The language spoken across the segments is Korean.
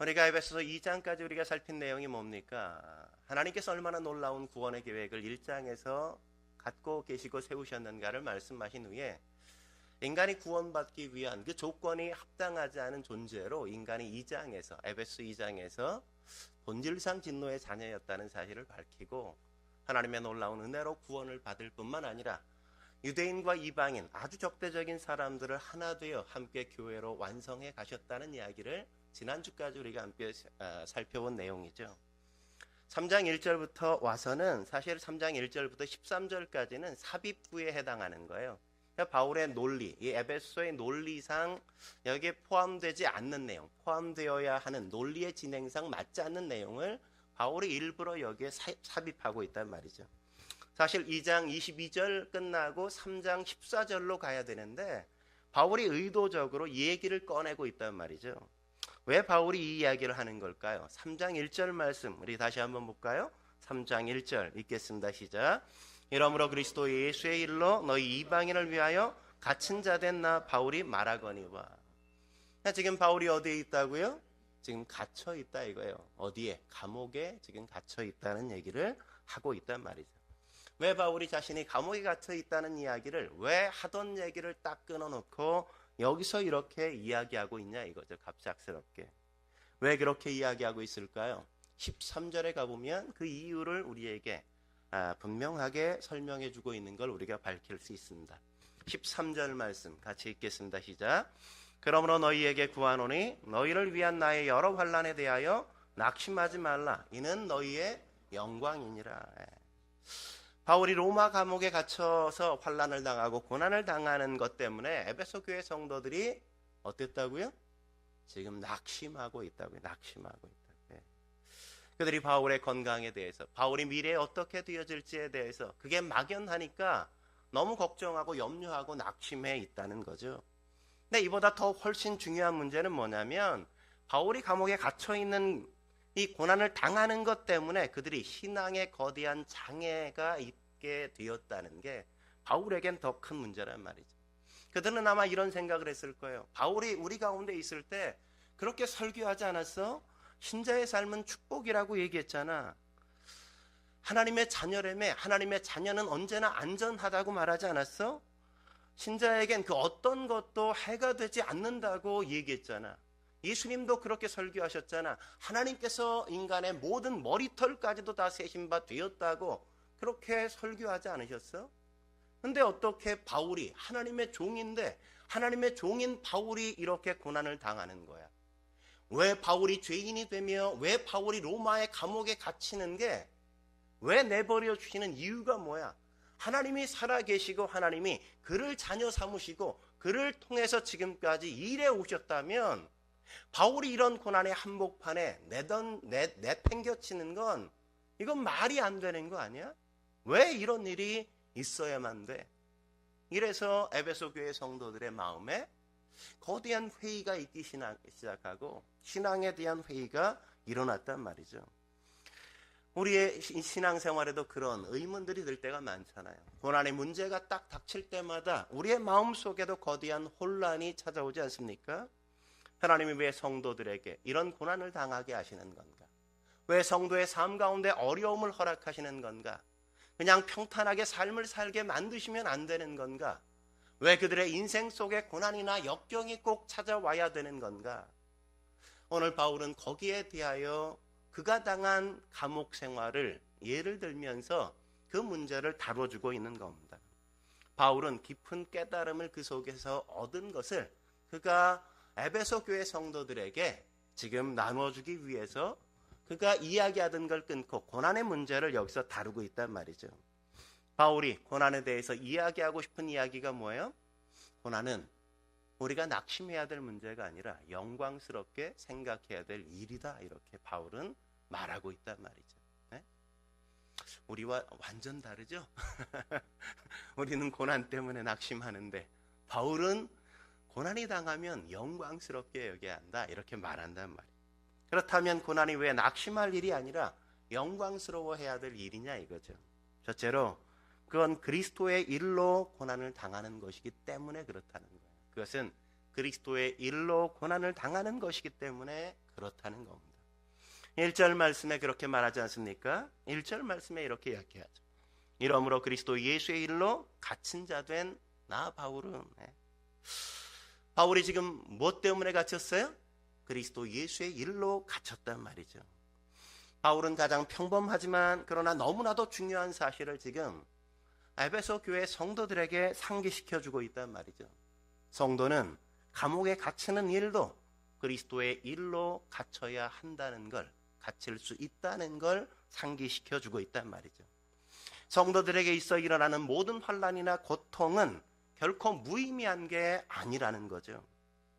우리가 에베소서 2장까지 우리가 살핀 내용이 뭡니까? 하나님께서 얼마나 놀라운 구원의 계획을 1장에서 갖고 계시고 세우셨는가를 말씀하신 후에 인간이 구원받기 위한 그 조건이 합당하지 않은 존재로 인간이 2장에서 에베소 2장에서 본질상 진노의 자녀였다는 사실을 밝히고 하나님의 놀라운 은혜로 구원을 받을 뿐만 아니라 유대인과 이방인 아주 적대적인 사람들을 하나 되어 함께 교회로 완성해 가셨다는 이야기를 지난주까지 우리가 함께 살펴본 내용이죠. 3장 1절부터 와서는 사실 3장 1절부터 13절까지는 삽입구에 해당하는 거예요. 그러니까 바울의 논리, 이 에베소의 논리상 여기에 포함되지 않는 내용, 포함되어야 하는 논리의 진행상 맞지 않는 내용을 바울이 일부러 여기에 삽입하고 있단 말이죠. 사실 2장 22절 끝나고 3장 14절로 가야 되는데 바울이 의도적으로 이 얘기를 꺼내고 있단 말이죠. 왜 바울이 이 이야기를 하는 걸까요? 3장 1절 말씀 우리 다시 한번 볼까요? 3장 1절 읽겠습니다. 시작. 이러므로 그리스도 예수의 일로 너희 이방인을 위하여 갇힌 자 된 나 바울이 말하거니와. 지금 바울이 어디에 있다고요? 지금 갇혀 있다 이거예요. 어디에? 감옥에 지금 갇혀 있다는 얘기를 하고 있단 말이죠. 왜 바울이 자신이 감옥에 갇혀 있다는 이야기를 왜 하던 얘기를 딱 끊어놓고 여기서 이렇게 이야기하고 있냐 이거죠. 갑작스럽게. 왜 그렇게 이야기하고 있을까요? 13절에 가보면 그 이유를 우리에게 분명하게 설명해 주고 있는 걸 우리가 밝힐 수 있습니다. 13절 말씀 같이 읽겠습니다. 시작. 그러므로 너희에게 구하노니 너희를 위한 나의 여러 환난에 대하여 낙심하지 말라. 이는 너희의 영광이니라. 바울이 로마 감옥에 gat혀서 환난을 당하고 고난을 당하는 것 때문에 에베소 교회 성도들이 어땠다고요? 지금 낙심하고 있다고요. 낙심하고 있다고요. 그들이 바울의 건강에 대해서, 바울이 미래에 어떻게 되어질지에 대해서 그게 막연하니까 너무 걱정하고 염려하고 낙심해 있다는 거죠. 근데 이보다 더 훨씬 중요한 문제는 뭐냐면 바울이 감옥에 갇혀 있는 이 고난을 당하는 것 때문에 그들이 신앙에 거대한 장애가 있게 되었다는 게 바울에겐 더 큰 문제란 말이죠. 그들은 아마 이런 생각을 했을 거예요. 바울이 우리 가운데 있을 때 그렇게 설교하지 않았어? 신자의 삶은 축복이라고 얘기했잖아. 하나님의 자녀라며 하나님의 자녀는 언제나 안전하다고 말하지 않았어? 신자에겐 그 어떤 것도 해가 되지 않는다고 얘기했잖아. 예수님도 그렇게 설교하셨잖아. 하나님께서 인간의 모든 머리털까지도 다 세신 바 되었다고 그렇게 설교하지 않으셨어? 근데 어떻게 바울이 하나님의 종인데 하나님의 종인 바울이 이렇게 고난을 당하는 거야? 왜 바울이 죄인이 되며 왜 바울이 로마의 감옥에 갇히는 게 왜 내버려 주시는 이유가 뭐야? 하나님이 살아계시고 하나님이 그를 자녀 삼으시고 그를 통해서 지금까지 일해 오셨다면 바울이 이런 고난의 한복판에 내팽겨치는 건 이건 말이 안 되는 거 아니야? 왜 이런 일이 있어야만 돼? 이래서 에베소 교회 성도들의 마음에 거대한 회의가 있기 시작하고 신앙에 대한 회의가 일어났단 말이죠. 우리의 신앙생활에도 그런 의문들이 들 때가 많잖아요. 고난의 문제가 딱 닥칠 때마다 우리의 마음속에도 거대한 혼란이 찾아오지 않습니까? 하나님이 왜 성도들에게 이런 고난을 당하게 하시는 건가? 왜 성도의 삶 가운데 어려움을 허락하시는 건가? 그냥 평탄하게 삶을 살게 만드시면 안 되는 건가? 왜 그들의 인생 속에 고난이나 역경이 꼭 찾아와야 되는 건가? 오늘 바울은 거기에 대하여 그가 당한 감옥 생활을 예를 들면서 그 문제를 다뤄주고 있는 겁니다. 바울은 깊은 깨달음을 그 속에서 얻은 것을 그가 에베소 교회 성도들에게 지금 나눠주기 위해서 그가 이야기하던 걸 끊고 고난의 문제를 여기서 다루고 있단 말이죠. 바울이 고난에 대해서 이야기하고 싶은 이야기가 뭐예요? 고난은 우리가 낙심해야 될 문제가 아니라 영광스럽게 생각해야 될 일이다. 이렇게 바울은 말하고 있단 말이죠. 네? 우리와 완전 다르죠? 우리는 고난 때문에 낙심하는데 바울은 고난이 당하면 영광스럽게 여겨야 한다. 이렇게 말한단 말이에요. 그렇다면 고난이 왜 낙심할 일이 아니라 영광스러워해야 될 일이냐 이거죠. 첫째로 그건 그리스도의 일로 고난을 당하는 것이기 때문에 그렇다는 거예요. 그것은 그리스도의 일로 고난을 당하는 것이기 때문에 그렇다는 겁니다. 1절 말씀에 그렇게 말하지 않습니까? 1절 말씀에 이렇게 이야기하죠. 이러므로 그리스도 예수의 일로 갇힌 자 된 나 바울은, 바울이 지금 무엇 때문에 갇혔어요? 그리스도 예수의 일로 갇혔단 말이죠. 바울은 가장 평범하지만 그러나 너무나도 중요한 사실을 지금 에베소 교회 성도들에게 상기시켜주고 있단 말이죠. 성도는 감옥에 갇히는 일도 그리스도의 일로 갇혀야 한다는 걸, 갇힐 수 있다는 걸 상기시켜주고 있단 말이죠. 성도들에게 있어 일어나는 모든 환난이나 고통은 결코 무의미한 게 아니라는 거죠.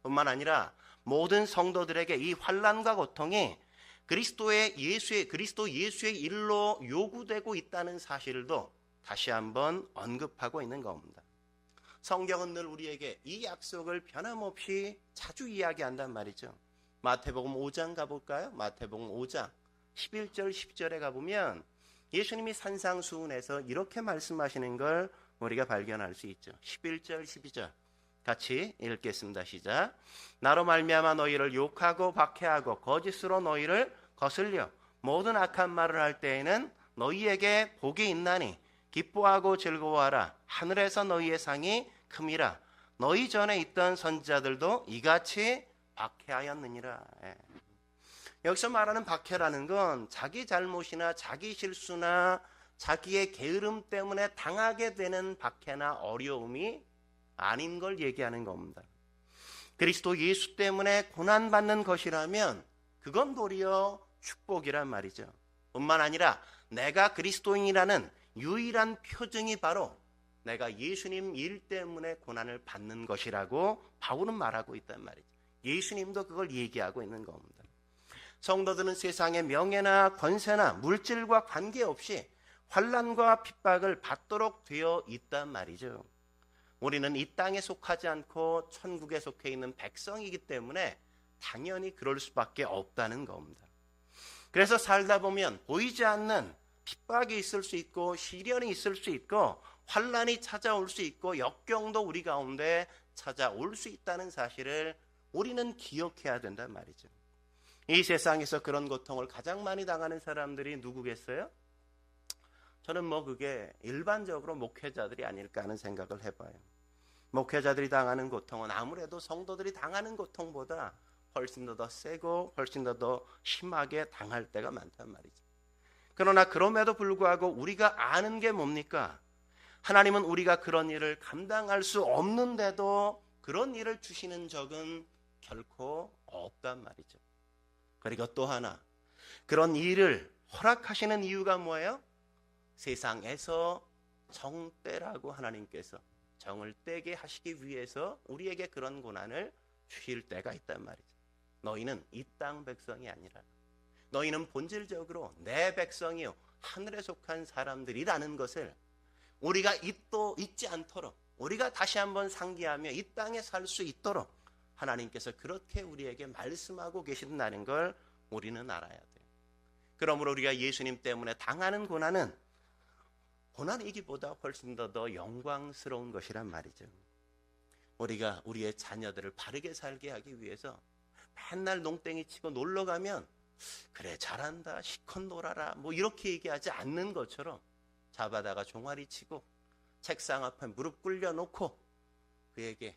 뿐만 아니라 모든 성도들에게 이 환난과 고통이 그리스도 예수의 일로 요구되고 있다는 사실도 다시 한번 언급하고 있는 겁니다. 성경은 늘 우리에게 이 약속을 변함없이 자주 이야기한단 말이죠. 마태복음 5장 가볼까요? 마태복음 5장 11절 10절에 가보면 예수님이 산상수훈에서 이렇게 말씀하시는 걸 우리가 발견할 수 있죠. 11절 12절 같이 읽겠습니다. 시작. 나로 말미암아 너희를 욕하고 박해하고 거짓으로 너희를 거슬려 모든 악한 말을 할 때에는 너희에게 복이 있나니 기뻐하고 즐거워하라. 하늘에서 너희의 상이 큼이라. 너희 전에 있던 선지자들도 이같이 박해하였느니라. 여기서 말하는 박해라는 건 자기 잘못이나 자기 실수나 자기의 게으름 때문에 당하게 되는 박해나 어려움이 아닌 걸 얘기하는 겁니다. 그리스도 예수 때문에 고난받는 것이라면 그건 도리어 축복이란 말이죠. 뿐만 아니라 내가 그리스도인이라는 유일한 표징이 바로 내가 예수님 일 때문에 고난을 받는 것이라고 바울은 말하고 있단 말이죠. 예수님도 그걸 얘기하고 있는 겁니다. 성도들은 세상의 명예나 권세나 물질과 관계없이 환난과 핍박을 받도록 되어 있단 말이죠. 우리는 이 땅에 속하지 않고 천국에 속해 있는 백성이기 때문에 당연히 그럴 수밖에 없다는 겁니다. 그래서 살다 보면 보이지 않는 핍박이 있을 수 있고 시련이 있을 수 있고 환난이 찾아올 수 있고 역경도 우리 가운데 찾아올 수 있다는 사실을 우리는 기억해야 된단 말이죠. 이 세상에서 그런 고통을 가장 많이 당하는 사람들이 누구겠어요? 저는 그게 일반적으로 목회자들이 아닐까 하는 생각을 해봐요. 목회자들이 당하는 고통은 아무래도 성도들이 당하는 고통보다 훨씬 더 세고 훨씬 더 심하게 당할 때가 많단 말이죠. 그러나 그럼에도 불구하고 우리가 아는 게 뭡니까? 하나님은 우리가 그런 일을 감당할 수 없는데도 그런 일을 주시는 적은 결코 없단 말이죠. 그리고 또 하나, 그런 일을 허락하시는 이유가 뭐예요? 세상에서 정떼라고 하나님께서 정을 떼게 하시기 위해서 우리에게 그런 고난을 주실 때가 있단 말이죠. 너희는 이 땅 백성이 아니라 너희는 본질적으로 내 백성이요 하늘에 속한 사람들이라는 것을 우리가 잊지 않도록 우리가 다시 한번 상기하며 이 땅에 살 수 있도록 하나님께서 그렇게 우리에게 말씀하고 계신다는 걸 우리는 알아야 돼요. 그러므로 우리가 예수님 때문에 당하는 고난은 고난이기보다 훨씬 더 영광스러운 것이란 말이죠. 우리가 우리의 자녀들을 바르게 살게 하기 위해서 맨날 농땡이 치고 놀러 가면 그래 잘한다 시컷 놀아라 이렇게 얘기하지 않는 것처럼 잡아다가 종아리 치고 책상 앞에 무릎 꿇려 놓고 그에게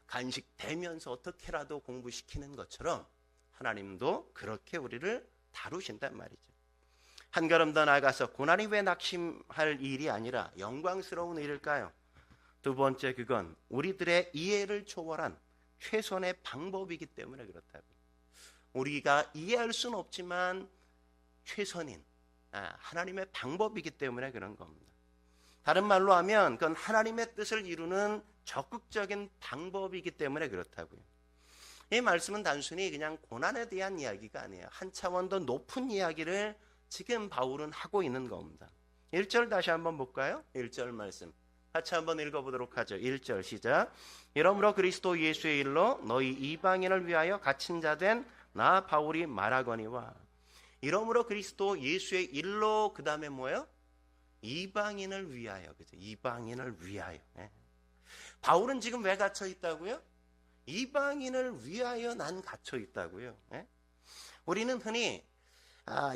간식 대면서 어떻게라도 공부시키는 것처럼 하나님도 그렇게 우리를 다루신단 말이죠. 한 걸음 더 나아가서 고난이 왜 낙심할 일이 아니라 영광스러운 일일까요? 두 번째, 그건 우리들의 이해를 초월한 최선의 방법이기 때문에 그렇다고. 우리가 이해할 수는 없지만 최선인 하나님의 방법이기 때문에 그런 겁니다. 다른 말로 하면 그건 하나님의 뜻을 이루는 적극적인 방법이기 때문에 그렇다고요. 이 말씀은 단순히 그냥 고난에 대한 이야기가 아니에요. 한 차원 더 높은 이야기를 지금 바울은 하고 있는 겁니다. 1절 다시 한번 볼까요? 1절 말씀 같이 한번 읽어보도록 하죠. 1절 시작. 이러므로 그리스도 예수의 일로 너희 이방인을 위하여 갇힌 자 된 나 바울이 말하거니와. 이러므로 그리스도 예수의 일로 그 다음에 뭐예요? 이방인을 위하여. 그죠? 이방인을 위하여. 바울은 지금 왜 갇혀 있다고요? 이방인을 위하여 난 갇혀 있다고요. 예? 우리는 흔히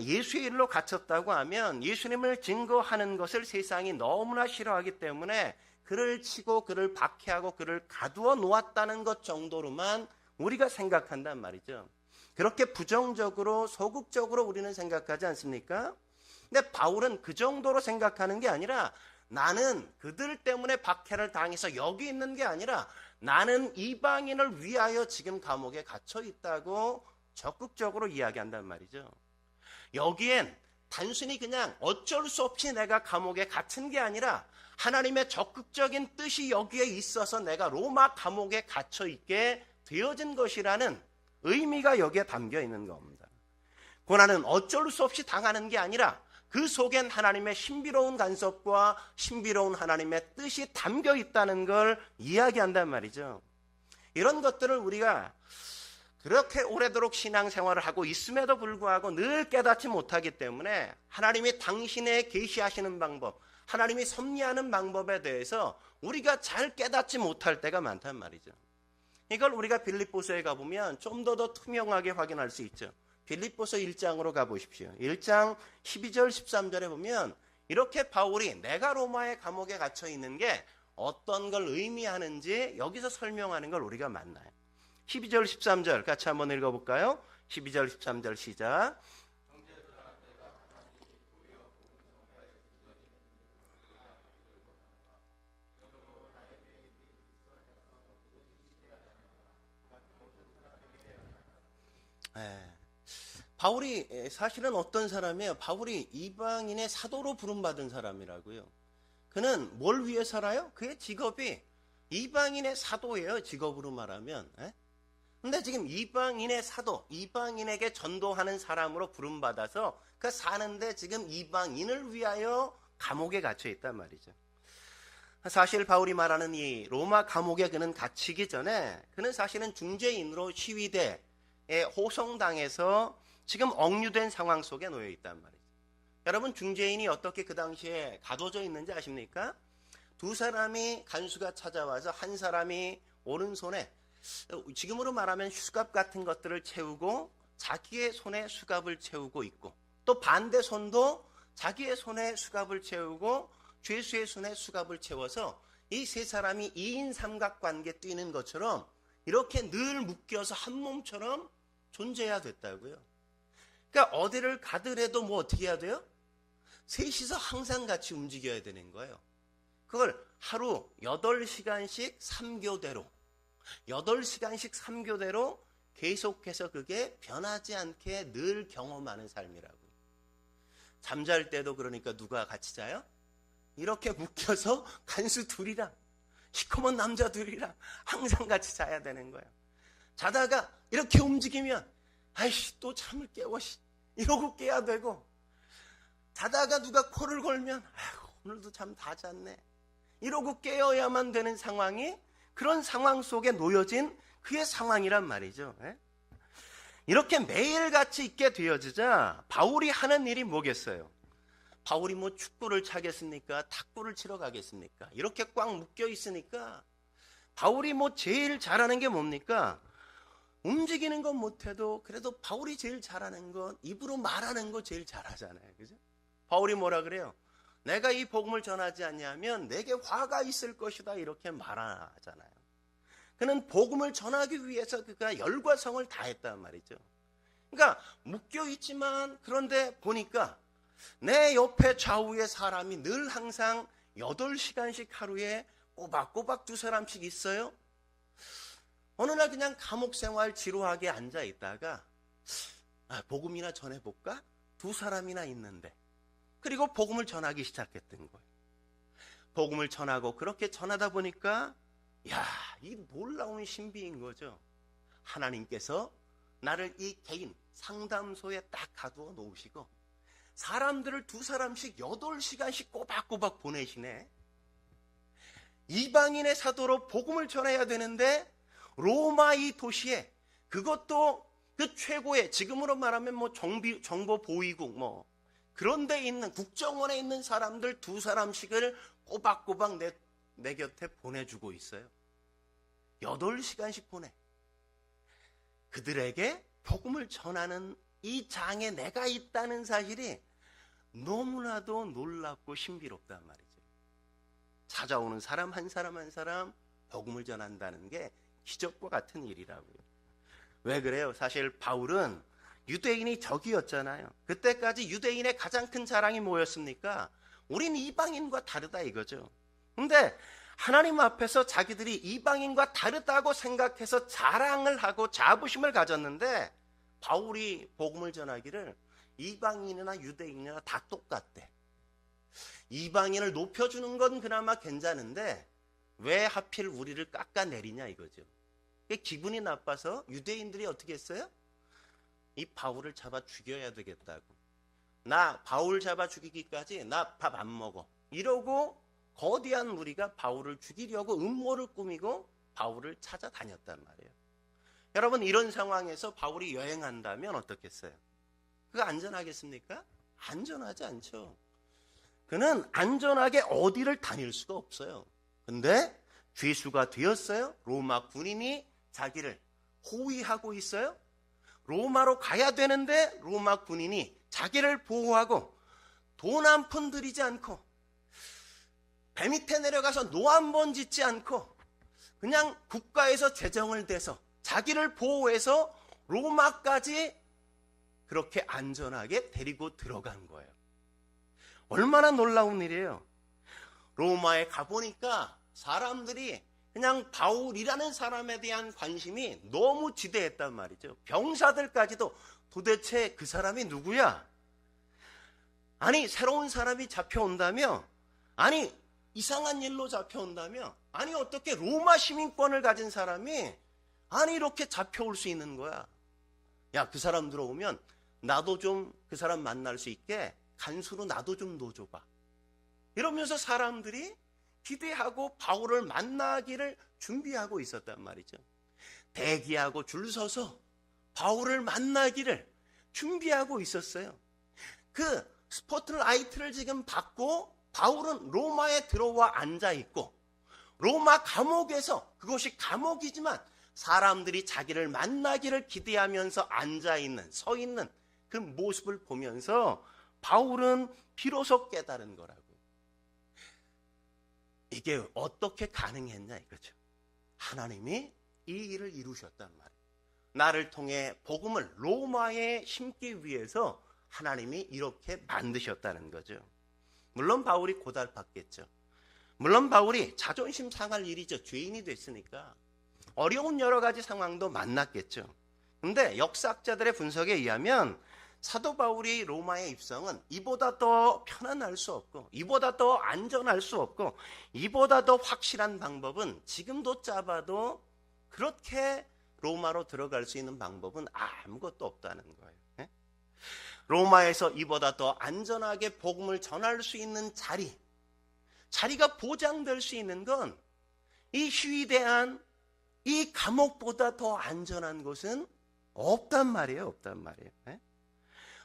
예수의 일로 갇혔다고 하면 예수님을 증거하는 것을 세상이 너무나 싫어하기 때문에 그를 치고 그를 박해하고 그를 가두어 놓았다는 것 정도로만 우리가 생각한단 말이죠. 그렇게 부정적으로 소극적으로 우리는 생각하지 않습니까? 근데 바울은 그 정도로 생각하는 게 아니라 나는 그들 때문에 박해를 당해서 여기 있는 게 아니라 나는 이방인을 위하여 지금 감옥에 갇혀 있다고 적극적으로 이야기한단 말이죠. 여기엔 단순히 그냥 어쩔 수 없이 내가 감옥에 갇힌 게 아니라 하나님의 적극적인 뜻이 여기에 있어서 내가 로마 감옥에 갇혀 있게 되어진 것이라는 의미가 여기에 담겨 있는 겁니다. 고난은 어쩔 수 없이 당하는 게 아니라 그 속엔 하나님의 신비로운 간섭과 신비로운 하나님의 뜻이 담겨 있다는 걸 이야기한단 말이죠. 이런 것들을 우리가 그렇게 오래도록 신앙생활을 하고 있음에도 불구하고 늘 깨닫지 못하기 때문에 하나님이 당신의 계시하시는 방법, 하나님이 섭리하는 방법에 대해서 우리가 잘 깨닫지 못할 때가 많단 말이죠. 이걸 우리가 빌립보서에 가보면 좀 더 투명하게 확인할 수 있죠. 빌립보서 1장으로 가보십시오. 1장 12절 13절에 보면 이렇게 바울이 내가 로마의 감옥에 갇혀 있는 게 어떤 걸 의미하는지 여기서 설명하는 걸 우리가 만나요. 12절 13절 같이 한번 읽어볼까요? 12절 13절 시작. 바울이 사실은 어떤 사람이에요? 바울이 이방인의 사도로 부름받은 사람이라고요. 그는 뭘 위해 살아요? 그의 직업이 이방인의 사도예요. 직업으로 말하면. 근데 지금 이방인의 사도, 이방인에게 전도하는 사람으로 부름받아서 그 사는데 지금 이방인을 위하여 감옥에 갇혀 있단 말이죠. 사실 바울이 말하는 이 로마 감옥에 그는 갇히기 전에 그는 사실은 중재인으로 시위대에 호송당해서 지금 억류된 상황 속에 놓여 있단 말이죠. 여러분, 중재인이 어떻게 그 당시에 가둬져 있는지 아십니까? 두 사람이 간수가 찾아와서 한 사람이 오른손에 지금으로 말하면 수갑 같은 것들을 채우고 자기의 손에 수갑을 채우고 있고 또 반대 손도 자기의 손에 수갑을 채우고 죄수의 손에 수갑을 채워서 이 세 사람이 2인 삼각관계 뛰는 것처럼 이렇게 늘 묶여서 한 몸처럼 존재해야 됐다고요. 그러니까 어디를 가더라도 뭐 어떻게 해야 돼요? 셋이서 항상 같이 움직여야 되는 거예요. 그걸 하루 8시간씩 3교대로 8시간씩 3교대로 계속해서 그게 변하지 않게 늘 경험하는 삶이라고요. 잠잘 때도 그러니까 누가 같이 자요? 이렇게 묶여서 간수 둘이랑 시커먼 남자 둘이랑 항상 같이 자야 되는 거예요. 자다가 이렇게 움직이면 아이씨 또 잠을 깨워 이러고 깨야 되고 자다가 누가 코를 걸면 아이고 오늘도 잠 다 잤네 이러고 깨어야만 되는 상황이 그런 상황 속에 놓여진 그의 상황이란 말이죠. 이렇게 매일같이 있게 되어지자 바울이 하는 일이 뭐겠어요? 바울이 뭐 축구를 차겠습니까? 탁구를 치러 가겠습니까? 이렇게 꽉 묶여 있으니까 바울이 뭐 제일 잘하는 게 뭡니까? 움직이는 건 못해도 그래도 바울이 제일 잘하는 건 입으로 말하는 거 제일 잘하잖아요. 그죠? 바울이 뭐라 그래요? 내가 이 복음을 전하지 않냐면 내게 화가 있을 것이다 이렇게 말하잖아요. 그는 복음을 전하기 위해서 그가 열과 성을 다했단 말이죠. 그러니까 묶여 있지만 그런데 보니까 내 옆에 좌우에 사람이 늘 항상 8시간씩 하루에 꼬박꼬박 두 사람씩 있어요. 어느 날 그냥 감옥 생활 지루하게 앉아 있다가 복음이나 전해볼까? 두 사람이나 있는데 그리고 복음을 전하기 시작했던 거예요. 복음을 전하고 그렇게 전하다 보니까 이 놀라운 신비인 거죠. 하나님께서 나를 이 개인 상담소에 딱 가두어 놓으시고 사람들을 두 사람씩 8시간씩 꼬박꼬박 보내시네. 이방인의 사도로 복음을 전해야 되는데 로마 이 도시에 그것도 그 최고의 지금으로 말하면 뭐 정보 보위국 뭐 그런 데 있는 국정원에 있는 사람들 두 사람씩을 꼬박꼬박 내 곁에 보내주고 있어요. 8시간씩 보내. 그들에게 복음을 전하는 이 장에 내가 있다는 사실이 너무나도 놀랍고 신비롭단 말이죠. 찾아오는 사람 한 사람 한 사람 복음을 전한다는 게 기적과 같은 일이라고요. 왜 그래요? 사실 바울은 유대인이 적이었잖아요. 그때까지 유대인의 가장 큰 자랑이 뭐였습니까? 우린 이방인과 다르다 이거죠. 근데 하나님 앞에서 자기들이 이방인과 다르다고 생각해서 자랑을 하고 자부심을 가졌는데, 바울이 복음을 전하기를 이방인이나 유대인이나 다 똑같대. 이방인을 높여주는 건 그나마 괜찮은데 왜 하필 우리를 깎아내리냐 이거죠. 기분이 나빠서 유대인들이 어떻게 했어요? 이 바울을 잡아 죽여야 되겠다고. 나 바울 잡아 죽이기까지 나 밥 안 먹어. 이러고 거대한 무리가 바울을 죽이려고 음모를 꾸미고 바울을 찾아다녔단 말이에요. 여러분, 이런 상황에서 바울이 여행한다면 어떻겠어요? 그거 안전하겠습니까? 안전하지 않죠. 그는 안전하게 어디를 다닐 수가 없어요. 근데 죄수가 되었어요. 로마 군인이 자기를 호위하고 있어요. 로마로 가야 되는데 로마 군인이 자기를 보호하고 돈 한 푼 들이지 않고 배 밑에 내려가서 노 한 번 짓지 않고 그냥 국가에서 재정을 대서 자기를 보호해서 로마까지 그렇게 안전하게 데리고 들어간 거예요. 얼마나 놀라운 일이에요. 로마에 가보니까 사람들이 그냥 바울이라는 사람에 대한 관심이 너무 지대했단 말이죠. 병사들까지도 도대체 그 사람이 누구야? 아니, 새로운 사람이 잡혀온다며? 아니, 이상한 일로 잡혀온다며? 아니, 어떻게 로마 시민권을 가진 사람이 아니 이렇게 잡혀올 수 있는 거야? 야, 그 사람 들어오면 나도 좀 그 사람 만날 수 있게 간수로 나도 좀 넣어줘봐. 이러면서 사람들이 기대하고 바울을 만나기를 준비하고 있었단 말이죠. 대기하고 줄 서서 바울을 만나기를 준비하고 있었어요. 그 스포트라이트를 지금 받고 바울은 로마에 들어와 앉아 있고 로마 감옥에서, 그것이 감옥이지만 사람들이 자기를 만나기를 기대하면서 앉아 있는, 서 있는 그 모습을 보면서 바울은 비로소 깨달은 거라고. 이게 어떻게 가능했냐 이거죠. 하나님이 이 일을 이루셨단 말이에요. 나를 통해 복음을 로마에 심기 위해서 하나님이 이렇게 만드셨다는 거죠. 물론 바울이 고달팠겠죠. 물론 바울이 자존심 상할 일이죠. 죄인이 됐으니까 어려운 여러 가지 상황도 만났겠죠. 근데 역사학자들의 분석에 의하면 사도 바울이 로마에 입성은 이보다 더 편안할 수 없고 이보다 더 안전할 수 없고 이보다 더 확실한 방법은 지금도 짜봐도 그렇게 로마로 들어갈 수 있는 방법은 아무것도 없다는 거예요. 로마에서 이보다 더 안전하게 복음을 전할 수 있는 자리가 보장될 수 있는 건 이 휴대한 이 감옥보다 더 안전한 곳은 없단 말이에요. 없단 말이에요.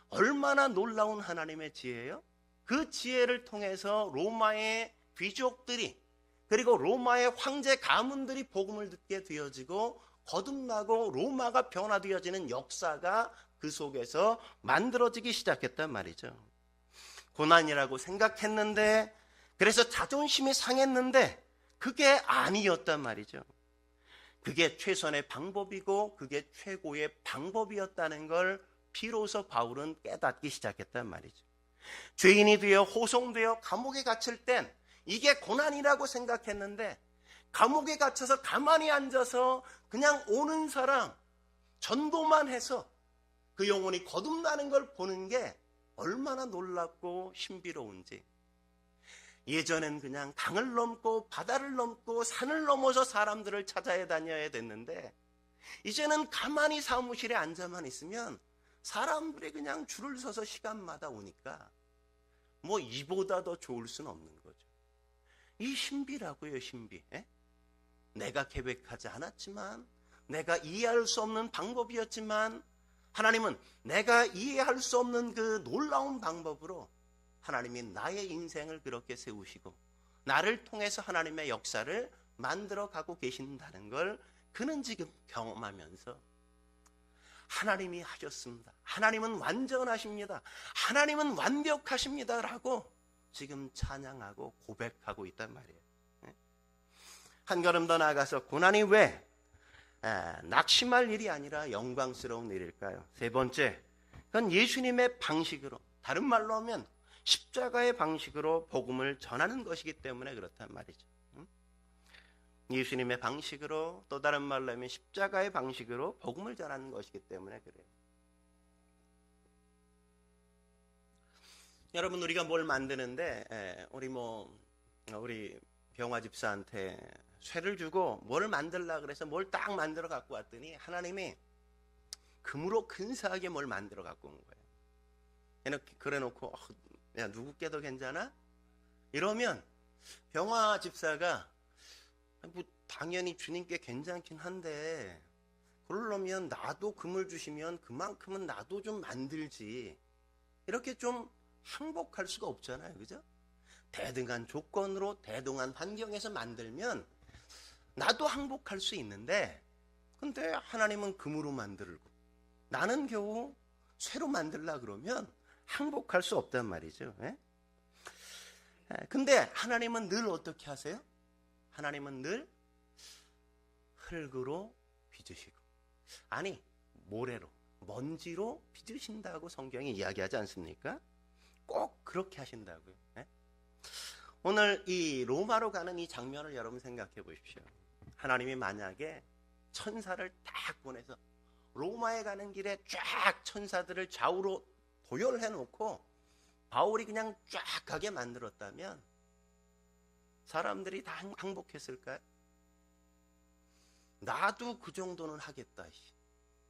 얼마나 놀라운 하나님의 지혜예요? 그 지혜를 통해서 로마의 귀족들이 그리고 로마의 황제 가문들이 복음을 듣게 되어지고 거듭나고 로마가 변화되어지는 역사가 그 속에서 만들어지기 시작했단 말이죠. 고난이라고 생각했는데, 그래서 자존심이 상했는데 그게 아니었단 말이죠. 그게 최선의 방법이고 그게 최고의 방법이었다는 걸 비로소 바울은 깨닫기 시작했단 말이죠. 죄인이 되어 호송되어 감옥에 갇힐 땐 이게 고난이라고 생각했는데 감옥에 갇혀서 가만히 앉아서 그냥 오는 사람 전도만 해서 그 영혼이 거듭나는 걸 보는 게 얼마나 놀랍고 신비로운지. 예전엔 그냥 강을 넘고 바다를 넘고 산을 넘어서 사람들을 찾아야 다녀야 됐는데 이제는 가만히 사무실에 앉아만 있으면 사람들이 그냥 줄을 서서 시간마다 오니까 뭐 이보다 더 좋을 수는 없는 거죠. 이 신비라고요, 신비. 내가 계획하지 않았지만, 내가 이해할 수 없는 방법이었지만 하나님은 내가 이해할 수 없는 그 놀라운 방법으로 하나님이 나의 인생을 그렇게 세우시고 나를 통해서 하나님의 역사를 만들어 가고 계신다는 걸 그는 지금 경험하면서 하나님이 하셨습니다. 하나님은 완전하십니다. 하나님은 완벽하십니다. 라고 지금 찬양하고 고백하고 있단 말이에요. 한 걸음 더 나아가서 고난이 왜 낙심할 일이 아니라 영광스러운 일일까요? 세 번째, 그건 예수님의 방식으로, 다른 말로 하면 십자가의 방식으로 복음을 전하는 것이기 때문에 그렇단 말이죠. 예수님의 방식으로, 또 다른 말로 하면 십자가의 방식으로 복음을 전하는 것이기 때문에 그래요. 여러분, 우리가 뭘 만드는데 우리 병화 집사한테 쇠를 주고 뭘 만들려고 그래서 뭘 딱 만들어 갖고 왔더니 하나님이 금으로 근사하게 뭘 만들어 갖고 온 거예요. 그래 놓고 야, 누구께도 괜찮아? 이러면 병화 집사가 뭐 당연히 주님께 괜찮긴 한데 그러려면 나도 금을 주시면 그만큼은 나도 좀 만들지, 이렇게 좀 항복할 수가 없잖아요. 그죠? 대등한 조건으로 대등한 환경에서 만들면 나도 항복할 수 있는데, 근데 하나님은 금으로 만들고 나는 겨우 쇠로 만들라 그러면 항복할 수 없단 말이죠. 근데 하나님은 늘 어떻게 하세요? 하나님은 늘 흙으로 빚으시고, 아니 모래로, 먼지로 빚으신다고 성경이 이야기하지 않습니까? 꼭 그렇게 하신다고요. 오늘 이 로마로 가는 이 장면을 여러분 생각해 보십시오. 하나님이 만약에 천사를 딱 보내서 로마에 가는 길에 쫙 천사들을 좌우로 도열해 놓고 바울이 그냥 쫙 가게 만들었다면 사람들이 다 항복했을까요? 나도 그 정도는 하겠다,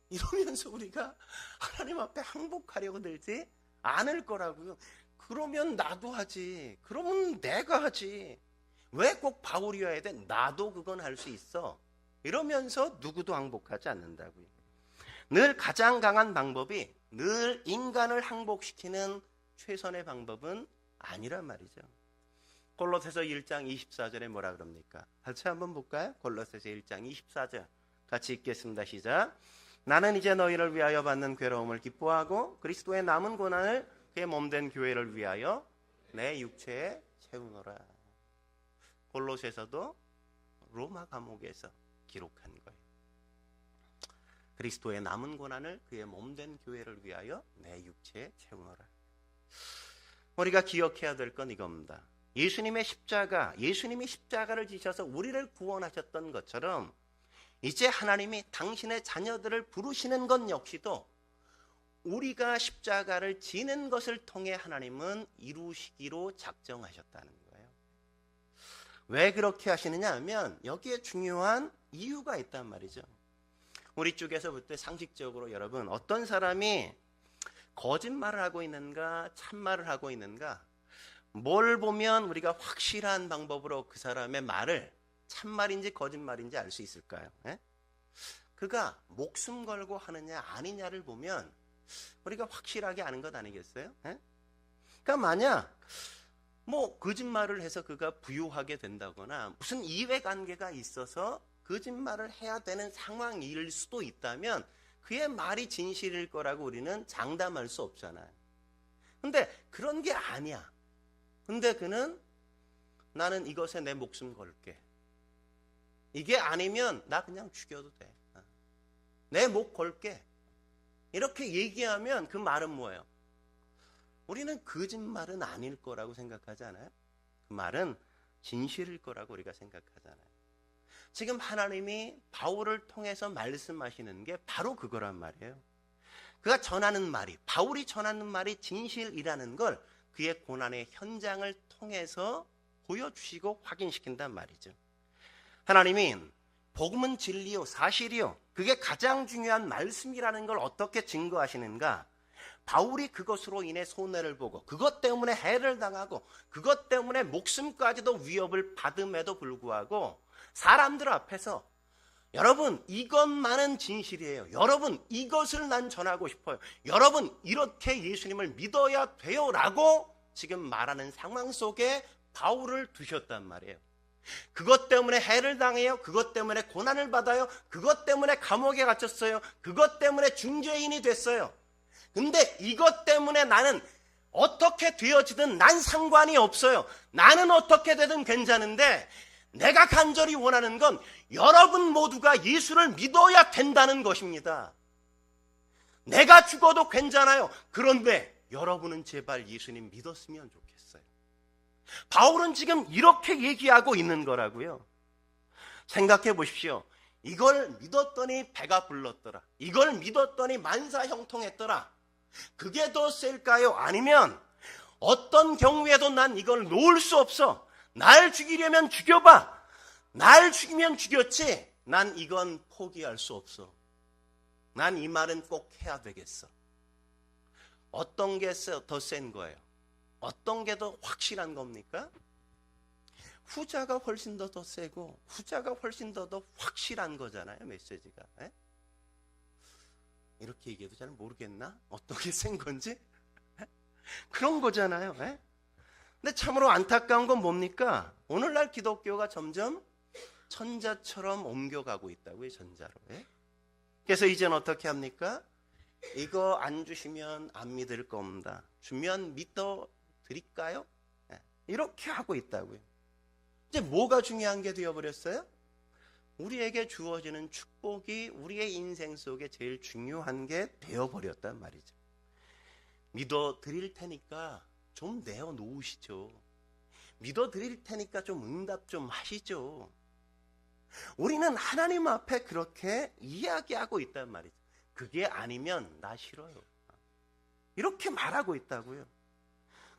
이러면서 우리가 하나님 앞에 항복하려고 들지 않을 거라고요. 그러면 나도 하지, 그러면 내가 하지, 왜 꼭 바울이어야 돼? 나도 그건 할 수 있어, 이러면서 누구도 항복하지 않는다고요. 늘 가장 강한 방법이 늘 인간을 항복시키는 최선의 방법은 아니란 말이죠. 골로새서 1장 24절에 뭐라 그럽니까? 같이 한번 볼까요? 골로새서 1장 24절 같이 읽겠습니다. 시작. 나는 이제 너희를 위하여 받는 괴로움을 기뻐하고 그리스도의 남은 고난을 그의 몸된 교회를 위하여 내 육체에 채우노라. 골로새서도 로마 감옥에서 기록한 거예요. 그리스도의 남은 고난을 그의 몸된 교회를 위하여 내 육체에 채우노라. 우리가 기억해야 될 건 이겁니다. 예수님이 십자가를 지셔서 우리를 구원하셨던 것처럼 이제 하나님이 당신의 자녀들을 부르시는 것 역시도 우리가 십자가를 지는 것을 통해 하나님은 이루시기로 작정하셨다는 거예요. 왜 그렇게 하시느냐 하면 여기에 중요한 이유가 있단 말이죠. 우리 쪽에서 볼 때 상식적으로 여러분, 어떤 사람이 거짓말을 하고 있는가 참말을 하고 있는가, 뭘 보면 우리가 확실한 방법으로 그 사람의 말을 참말인지 거짓말인지 알 수 있을까요? 그가 목숨 걸고 하느냐 아니냐를 보면 우리가 확실하게 아는 것 아니겠어요? 그러니까 만약 거짓말을 해서 그가 부유하게 된다거나 무슨 이해관계가 있어서 거짓말을 해야 되는 상황일 수도 있다면 그의 말이 진실일 거라고 우리는 장담할 수 없잖아요. 근데 그런 게 아니야. 근데 그는 나는 이것에 내 목숨 걸게, 이게 아니면 나 그냥 죽여도 돼, 내 목 걸게, 이렇게 얘기하면 그 말은 뭐예요? 우리는 거짓말은 아닐 거라고 생각하지 않아요? 그 말은 진실일 거라고 우리가 생각하잖아요. 지금 하나님이 바울을 통해서 말씀하시는 게 바로 그거란 말이에요. 그가 전하는 말이, 바울이 전하는 말이 진실이라는 걸 그의 고난의 현장을 통해서 보여주시고 확인시킨단 말이죠. 하나님이 복음은 진리요 사실이요, 그게 가장 중요한 말씀이라는 걸 어떻게 증거하시는가? 바울이 그것으로 인해 손해를 보고 그것 때문에 해를 당하고 그것 때문에 목숨까지도 위협을 받음에도 불구하고 사람들 앞에서 여러분 이것만은 진실이에요, 여러분 이것을 난 전하고 싶어요, 여러분 이렇게 예수님을 믿어야 돼요 라고 지금 말하는 상황 속에 바울을 두셨단 말이에요. 그것 때문에 해를 당해요. 그것 때문에 고난을 받아요. 그것 때문에 감옥에 갇혔어요. 그것 때문에 중죄인이 됐어요. 근데 이것 때문에 나는 어떻게 되어지든 난 상관이 없어요. 나는 어떻게 되든 괜찮은데 내가 간절히 원하는 건 여러분 모두가 예수를 믿어야 된다는 것입니다. 내가 죽어도 괜찮아요. 그런데 여러분은 제발 예수님 믿었으면 좋겠어요. 바울은 지금 이렇게 얘기하고 있는 거라고요. 생각해 보십시오. 이걸 믿었더니 배가 불렀더라. 이걸 믿었더니 만사 형통했더라. 그게 더 셀까요? 아니면 어떤 경우에도 난 이걸 놓을 수 없어. 날 죽이려면 죽여봐. 날 죽이면 죽였지. 난 이건 포기할 수 없어. 난 이 말은 꼭 해야 되겠어. 어떤 게 더 센 거예요? 어떤 게 더 확실한 겁니까? 후자가 훨씬 더 세고 후자가 훨씬 더 확실한 거잖아요. 메시지가. 에? 이렇게 얘기해도 잘 모르겠나? 어떤 게 센 건지? 에? 그런 거잖아요. 에? 근데 참으로 안타까운 건 뭡니까? 오늘날 기독교가 점점 천자처럼 옮겨가고 있다고요. 전자로. 에? 그래서 이제는 어떻게 합니까? 이거 안 주시면 안 믿을 겁니다. 주면 믿어 드릴까요? 이렇게 하고 있다고요. 이제 뭐가 중요한 게 되어버렸어요? 우리에게 주어지는 축복이 우리의 인생 속에 제일 중요한 게 되어버렸단 말이죠. 믿어 드릴 테니까 좀 내어놓으시죠. 믿어 드릴 테니까 좀 응답 좀 하시죠. 우리는 하나님 앞에 그렇게 이야기하고 있단 말이죠. 그게 아니면 나 싫어요. 이렇게 말하고 있다고요.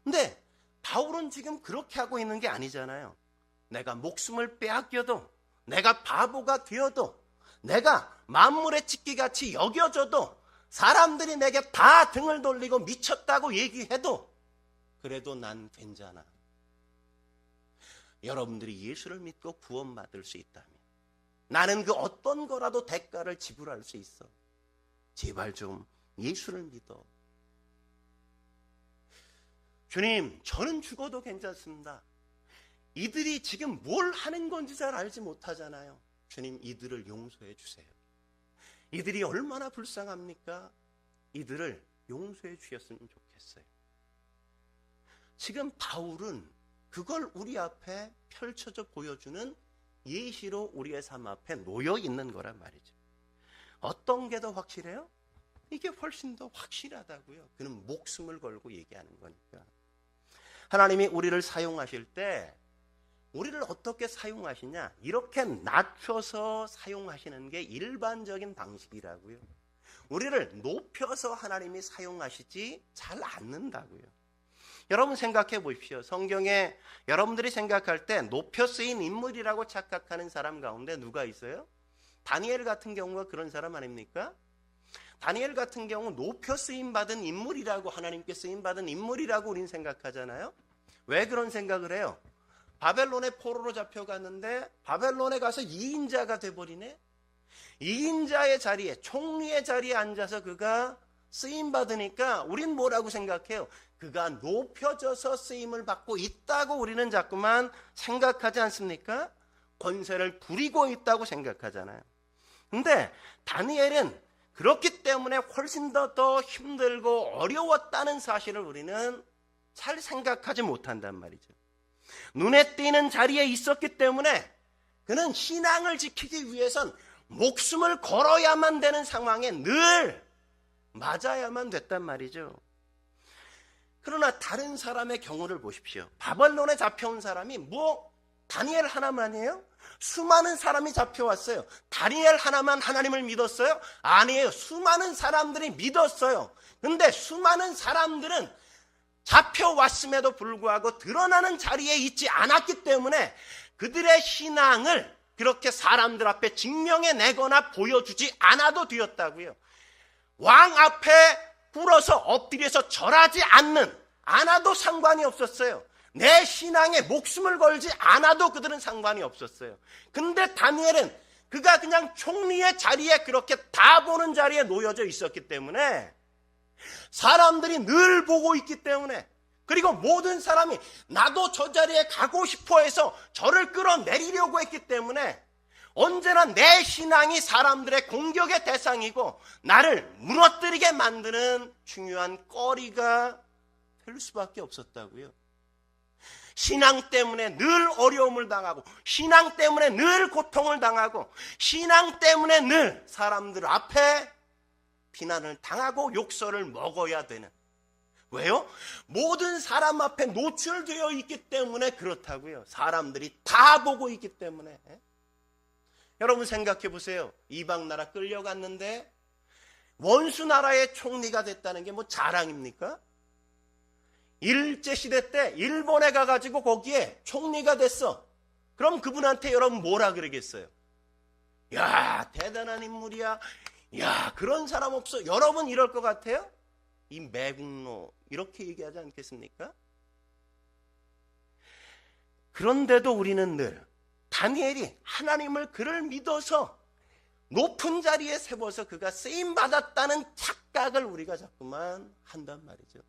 근데 바울은 지금 그렇게 하고 있는 게 아니잖아요. 내가 목숨을 빼앗겨도, 내가 바보가 되어도, 내가 만물의 찢기같이 여겨져도, 사람들이 내게 다 등을 돌리고 미쳤다고 얘기해도 그래도 난 괜찮아. 여러분들이 예수를 믿고 구원받을 수 있다면 나는 그 어떤 거라도 대가를 지불할 수 있어. 제발 좀 예수를 믿어. 주님, 저는 죽어도 괜찮습니다. 이들이 지금 뭘 하는 건지 잘 알지 못하잖아요. 주님, 이들을 용서해 주세요. 이들이 얼마나 불쌍합니까? 이들을 용서해 주셨으면 좋겠어요. 지금 바울은 그걸 우리 앞에 펼쳐져 보여주는 예시로 우리의 삶 앞에 놓여 있는 거란 말이죠. 어떤 게 더 확실해요? 이게 훨씬 더 확실하다고요. 그는 목숨을 걸고 얘기하는 거니까. 하나님이 우리를 사용하실 때 우리를 어떻게 사용하시냐? 이렇게 낮춰서 사용하시는 게 일반적인 방식이라고요. 우리를 높여서 하나님이 사용하시지 잘 않는다고요. 여러분 생각해 보십시오. 성경에 여러분들이 생각할 때 높여 쓰인 인물이라고 착각하는 사람 가운데 누가 있어요? 다니엘 같은 경우가 그런 사람 아닙니까? 다니엘 같은 경우 높여 쓰임받은 인물이라고, 하나님께 쓰임받은 인물이라고 우린 생각하잖아요. 왜 그런 생각을 해요? 바벨론에 포로로 잡혀갔는데 바벨론에 가서 2인자가 돼버리네. 2인자의 자리에, 총리의 자리에 앉아서 그가 쓰임받으니까 우린 뭐라고 생각해요? 그가 높여져서 쓰임을 받고 있다고 우리는 자꾸만 생각하지 않습니까? 권세를 부리고 있다고 생각하잖아요. 근데 다니엘은 그렇기 때문에 훨씬 더 힘들고 어려웠다는 사실을 우리는 잘 생각하지 못한단 말이죠. 눈에 띄는 자리에 있었기 때문에 그는 신앙을 지키기 위해선 목숨을 걸어야만 되는 상황에 늘 맞아야만 됐단 말이죠. 그러나 다른 사람의 경우를 보십시오. 바벨론에 잡혀온 사람이 다니엘 하나만이에요? 수많은 사람이 잡혀왔어요. 다니엘 하나만 하나님을 믿었어요? 아니에요. 수많은 사람들이 믿었어요. 근데 수많은 사람들은 잡혀왔음에도 불구하고 드러나는 자리에 있지 않았기 때문에 그들의 신앙을 그렇게 사람들 앞에 증명해내거나 보여주지 않아도 되었다고요. 왕 앞에 꿇어서 엎드려서 절하지 않아도 상관이 없었어요. 내 신앙에 목숨을 걸지 않아도 그들은 상관이 없었어요. 근데 다니엘은 그가 그냥 총리의 자리에 그렇게 다 보는 자리에 놓여져 있었기 때문에, 사람들이 늘 보고 있기 때문에, 그리고 모든 사람이 나도 저 자리에 가고 싶어 해서 저를 끌어내리려고 했기 때문에 언제나 내 신앙이 사람들의 공격의 대상이고 나를 무너뜨리게 만드는 중요한 꺼리가 될 수밖에 없었다고요. 신앙 때문에 늘 어려움을 당하고, 신앙 때문에 늘 고통을 당하고, 신앙 때문에 늘 사람들 앞에 비난을 당하고 욕설을 먹어야 되는. 왜요? 모든 사람 앞에 노출되어 있기 때문에 그렇다고요. 사람들이 다 보고 있기 때문에. 여러분 생각해 보세요. 이방 나라 끌려갔는데 원수 나라의 총리가 됐다는 게 뭐 자랑입니까? 일제시대 때 일본에 가가지고 거기에 총리가 됐어. 그럼 그분한테 여러분 뭐라 그러겠어요? 야, 대단한 인물이야. 야, 그런 사람 없어. 여러분 이럴 것 같아요? 이 매국노 이렇게 얘기하지 않겠습니까? 그런데도 우리는 늘 다니엘이 하나님을 그를 믿어서 높은 자리에 세워서 그가 쓰임받았다는 착각을 우리가 자꾸만 한단 말이죠.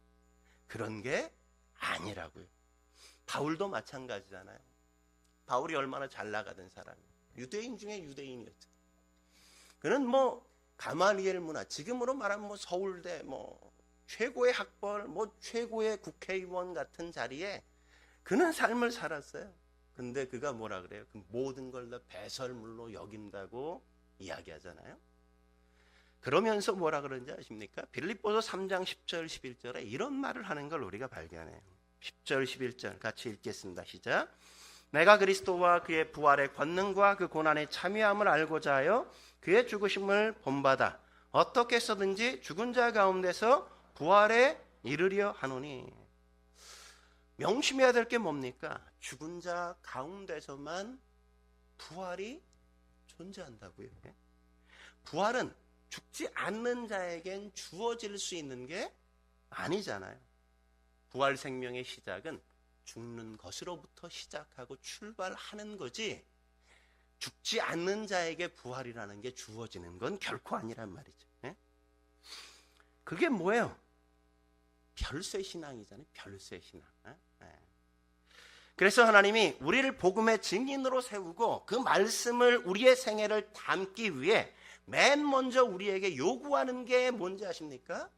그런 게 아니라고요. 바울도 마찬가지잖아요. 바울이 얼마나 잘 나가던 사람이에요. 유대인 중에 유대인이었죠. 그는 뭐 가말리엘 문화, 지금으로 말하면 뭐 서울대 뭐 최고의 학벌, 뭐 최고의 국회의원 같은 자리에 그는 삶을 살았어요. 근데 그가 뭐라 그래요? 그 모든 걸 다 배설물로 여긴다고 이야기하잖아요. 그러면서 뭐라 그러는지 아십니까? 빌립보서 3장 10절 11절에 이런 말을 하는 걸 우리가 발견해요. 10절 11절 같이 읽겠습니다. 시작. 내가 그리스도와 그의 부활의 권능과 그 고난의 참여함을 알고자 하여 그의 죽으심을 본받아 어떻게 해서든지 죽은 자 가운데서 부활에 이르려 하노니. 명심해야 될 게 뭡니까? 죽은 자 가운데서만 부활이 존재한다고요. 부활은 죽지 않는 자에겐 주어질 수 있는 게 아니잖아요. 부활 생명의 시작은 죽는 것으로부터 시작하고 출발하는 거지, 죽지 않는 자에게 부활이라는 게 주어지는 건 결코 아니란 말이죠. 그게 뭐예요? 별세 신앙이잖아요. 별세 신앙. 그래서 하나님이 우리를 복음의 증인으로 세우고 그 말씀을 우리의 생애를 담기 위해 맨 먼저 우리에게 요구하는 게 뭔지 아십니까?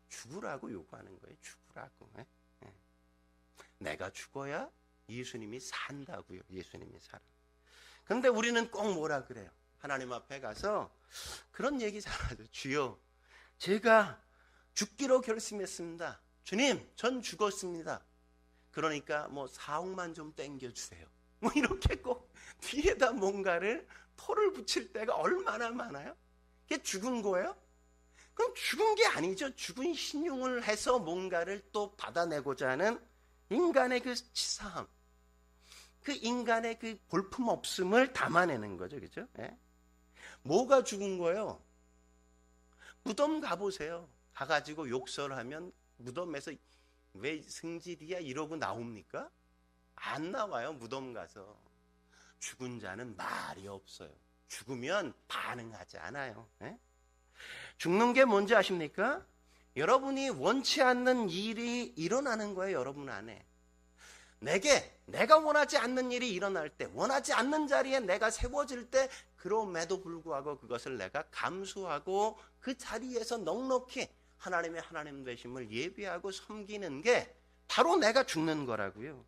죽으라고 요구하는 거예요. 죽으라고. 내가 죽어야 예수님이 산다고요. 예수님이 살아. 그런데 우리는 꼭 뭐라 그래요? 하나님 앞에 가서 그런 얘기 잘 하죠. 주여, 제가 죽기로 결심했습니다. 주님, 전 죽었습니다. 그러니까 뭐 4억만 좀 땡겨주세요. 뭐 이렇게 꼭 뒤에다 뭔가를 토를 붙일 때가 얼마나 많아요? 그게 죽은 거예요? 그럼 죽은 게 아니죠. 죽은 신용을 해서 뭔가를 또 받아내고자 하는 인간의 그 치사함, 그 인간의 그 볼품없음을 담아내는 거죠. 그죠? 뭐가 죽은 거예요? 무덤 가보세요. 가가지고 욕설하면 무덤에서 왜 승질이야 이러고 나옵니까? 안 나와요. 무덤 가서. 죽은 자는 말이 없어요. 죽으면 반응하지 않아요. 죽는 게 뭔지 아십니까? 여러분이 원치 않는 일이 일어나는 거예요. 여러분 안에. 내가 원하지 않는 일이 일어날 때, 원하지 않는 자리에 내가 세워질 때, 그럼에도 불구하고 그것을 내가 감수하고 그 자리에서 넉넉히 하나님의 하나님 되심을 예비하고 섬기는 게 바로 내가 죽는 거라고요.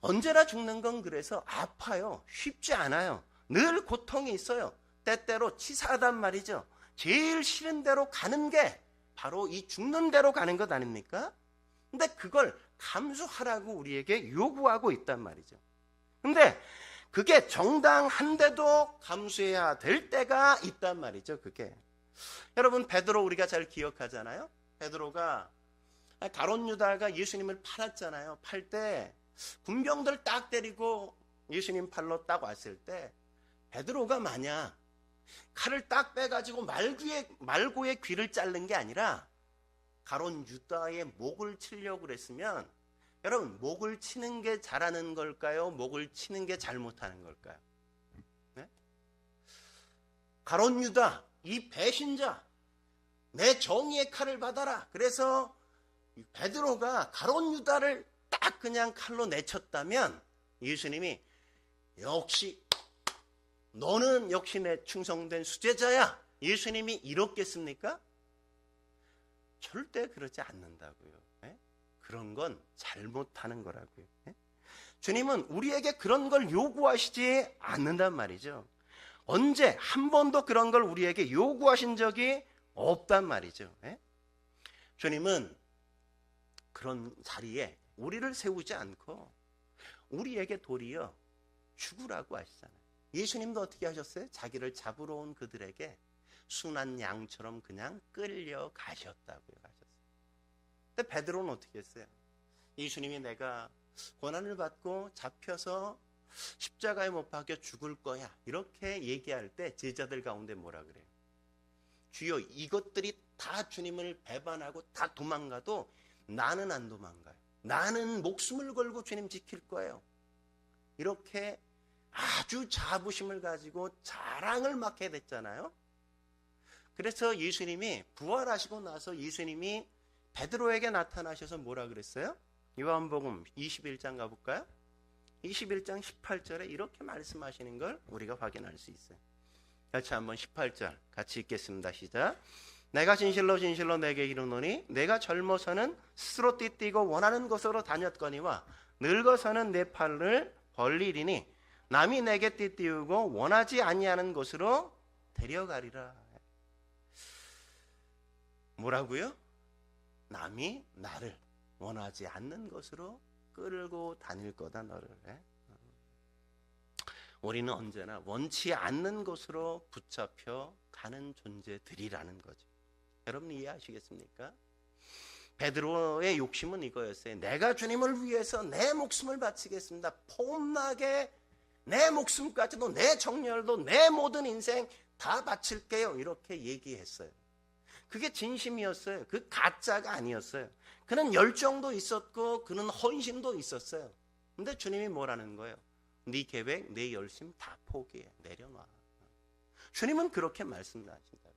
언제나 죽는 건 그래서 아파요. 쉽지 않아요. 늘 고통이 있어요. 때때로 치사하단 말이죠. 제일 싫은 대로 가는 게 바로 이 죽는 대로 가는 것 아닙니까? 근데 그걸 감수하라고 우리에게 요구하고 있단 말이죠. 근데 그게 정당한데도 감수해야 될 때가 있단 말이죠. 그게. 여러분, 베드로 우리가 잘 기억하잖아요. 베드로가 가룟 유다가 예수님을 팔았잖아요. 팔 때 군병들 딱 때리고 예수님 팔로 딱 왔을 때 베드로가 만약 칼을 딱 빼가지고 말고의 귀를 자른 게 아니라 가룟 유다의 목을 치려고 그랬으면, 여러분, 목을 치는 게 잘하는 걸까요? 목을 치는 게 잘못하는 걸까요? 가룟 유다, 이 배신자, 내 정의의 칼을 받아라. 그래서 베드로가 가룟 유다를 딱 그냥 칼로 내쳤다면 예수님이 역시 너는 역시 내 충성된 수제자야, 예수님이 이렇겠습니까? 절대 그러지 않는다고요. 예? 그런 건 잘못하는 거라고요. 예? 주님은 우리에게 그런 걸 요구하시지 않는단 말이죠. 언제 한 번도 그런 걸 우리에게 요구하신 적이 없단 말이죠. 예? 주님은 그런 자리에 우리를 세우지 않고 우리에게 도리어 죽으라고 하시잖아요. 예수님도 어떻게 하셨어요? 자기를 잡으러 온 그들에게 순한 양처럼 그냥 끌려가셨다고요. 근데 베드로는 어떻게 했어요? 예수님이 내가 고난을 받고 잡혀서 십자가에 못 박혀 죽을 거야, 이렇게 얘기할 때 제자들 가운데 뭐라 그래요? 주여, 이것들이 다 주님을 배반하고 다 도망가도 나는 안 도망가요. 나는 목숨을 걸고 주님 지킬 거예요. 이렇게 아주 자부심을 가지고 자랑을 막 해야 됐잖아요. 그래서 예수님이 부활하시고 나서 예수님이 베드로에게 나타나셔서 뭐라 그랬어요? 요한복음 21장 가볼까요? 21장 18절에 이렇게 말씀하시는 걸 우리가 확인할 수 있어요. 같이 한번 18절 같이 읽겠습니다. 시작. 내가 진실로 진실로 내게 이르노니 내가 젊어서는 스스로 띠띠고 원하는 곳으로 다녔거니와 늙어서는 내 팔을 벌리리니 남이 내게 띠띠우고 원하지 아니하는 곳으로 데려가리라. 뭐라고요? 남이 나를 원하지 않는 것으로 끌고 다닐 거다, 너를. 우리는 언제나 원치 않는 곳으로 붙잡혀 가는 존재들이라는 거죠. 여러분 이해하시겠습니까? 베드로의 욕심은 이거였어요. 내가 주님을 위해서 내 목숨을 바치겠습니다. 폼나게 내 목숨까지도, 내 정열도, 내 모든 인생 다 바칠게요, 이렇게 얘기했어요. 그게 진심이었어요. 그 가짜가 아니었어요. 그는 열정도 있었고 그는 헌신도 있었어요. 근데 주님이 뭐라는 거예요? 네 계획, 네 열심 다 포기해, 내려놔. 주님은 그렇게 말씀하신다.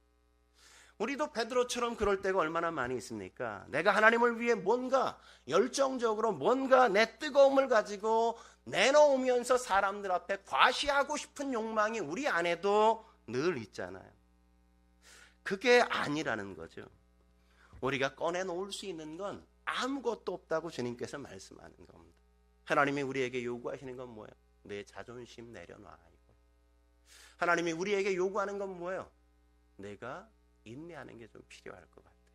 우리도 베드로처럼 그럴 때가 얼마나 많이 있습니까? 내가 하나님을 위해 뭔가 열정적으로 뭔가 내 뜨거움을 가지고 내놓으면서 사람들 앞에 과시하고 싶은 욕망이 우리 안에도 늘 있잖아요. 그게 아니라는 거죠. 우리가 꺼내놓을 수 있는 건 아무것도 없다고 주님께서 말씀하는 겁니다. 하나님이 우리에게 요구하시는 건 뭐예요? 내 자존심 내려놔. 하나님이 우리에게 요구하는 건 뭐예요? 내가 인내하는 게 좀 필요할 것 같아요.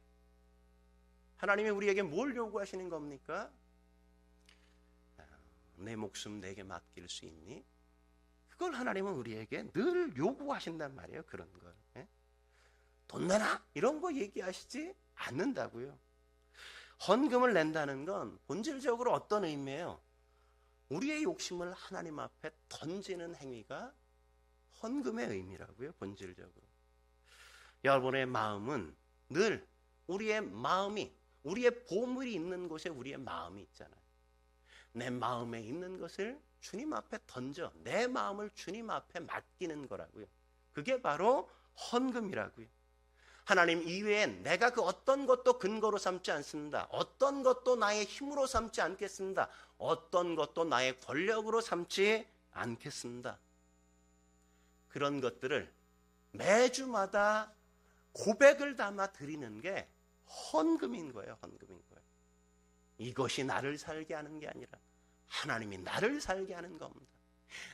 하나님이 우리에게 뭘 요구하시는 겁니까? 내 목숨 내게 맡길 수 있니? 그걸 하나님은 우리에게 늘 요구하신단 말이에요. 그런 걸. 돈 내놔? 이런 거 얘기하시지 않는다고요. 헌금을 낸다는 건 본질적으로 어떤 의미예요? 우리의 욕심을 하나님 앞에 던지는 행위가 헌금의 의미라고요. 본질적으로. 여러분의 마음은 늘 우리의 마음이, 우리의 보물이 있는 곳에 우리의 마음이 있잖아요. 내 마음에 있는 것을 주님 앞에 던져 내 마음을 주님 앞에 맡기는 거라고요. 그게 바로 헌금이라고요. 하나님 이외엔 내가 그 어떤 것도 근거로 삼지 않습니다. 어떤 것도 나의 힘으로 삼지 않겠습니다. 어떤 것도 나의 권력으로 삼지 않겠습니다. 그런 것들을 매주마다 고백을 담아 드리는 게 헌금인 거예요. 헌금인 거예요. 이것이 나를 살게 하는 게 아니라 하나님이 나를 살게 하는 겁니다.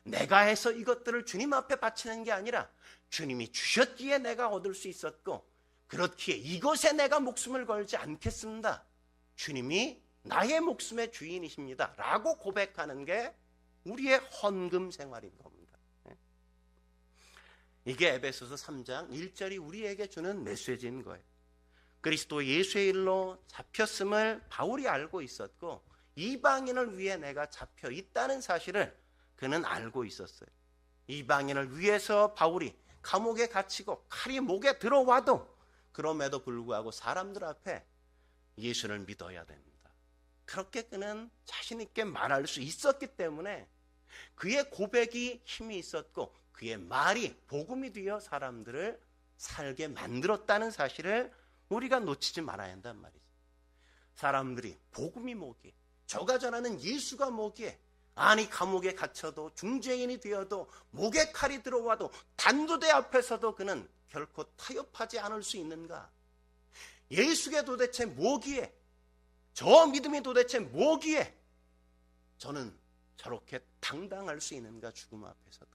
내가 해서 이것들을 주님 앞에 바치는 게 아니라 주님이 주셨기에 내가 얻을 수 있었고, 그렇기에 이것에 내가 목숨을 걸지 않겠습니다. 주님이 나의 목숨의 주인이십니다. 라고 고백하는 게 우리의 헌금 생활인 겁니다. 이게 에베소서 3장 1절이 우리에게 주는 메시지인 거예요. 그리스도 예수의 일로 잡혔음을 바울이 알고 있었고 이방인을 위해 내가 잡혀 있다는 사실을 그는 알고 있었어요. 이방인을 위해서 바울이 감옥에 갇히고 칼이 목에 들어와도 그럼에도 불구하고 사람들 앞에 예수를 믿어야 됩니다. 그렇게 그는 자신 있게 말할 수 있었기 때문에 그의 고백이 힘이 있었고 그의 말이 복음이 되어 사람들을 살게 만들었다는 사실을 우리가 놓치지 말아야 한단 말이죠. 사람들이 복음이 뭐기에, 저가 전하는 예수가 뭐기에, 아니 감옥에 갇혀도 중죄인이 되어도 목에 칼이 들어와도 단두대 앞에서도 그는 결코 타협하지 않을 수 있는가? 예수가 도대체 뭐기에, 저 믿음이 도대체 뭐기에 저는 저렇게 당당할 수 있는가? 죽음 앞에서도.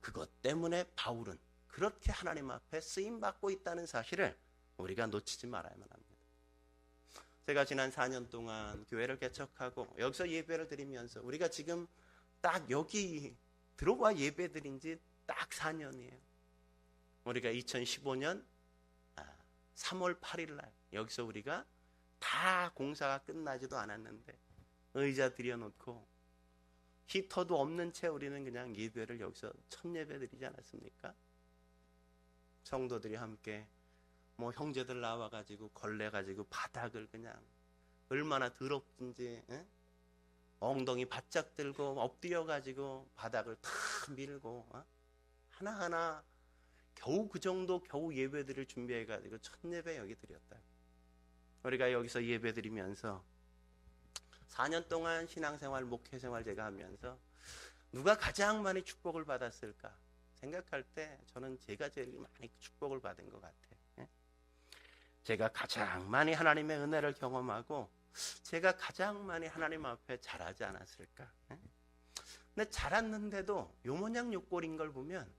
그것 때문에 바울은 그렇게 하나님 앞에 쓰임받고 있다는 사실을 우리가 놓치지 말아야만 합니다. 제가 지난 4년 동안 교회를 개척하고 여기서 예배를 드리면서 우리가 지금 딱 여기 들어와 예배 드린 지 딱 4년이에요. 우리가 2015년 3월 8일 날 여기서 우리가 다 공사가 끝나지도 않았는데 의자 들여놓고 히터도 없는 채 우리는 그냥 예배를 여기서 첫 예배 드리지 않았습니까? 성도들이 함께 뭐 형제들 나와가지고 걸레가지고 바닥을 그냥 얼마나 더럽든지 엉덩이 바짝 들고 엎드려가지고 바닥을 다 밀고 하나하나 겨우 그 정도 겨우 예배드릴 준비해가지고 첫 예배 여기 드렸다. 우리가 여기서 예배 드리면서 4년 동안 신앙생활, 목회생활 제가 하면서 누가 가장 많이 축복을 받았을까 생각할 때 저는 제가 제일 많이 축복을 받은 것 같아요. 제가 가장 많이 하나님의 은혜를 경험하고 제가 가장 많이 하나님 앞에 잘하지 않았을까. 근데 잘했는데도 요모양 요꼴인 걸 보면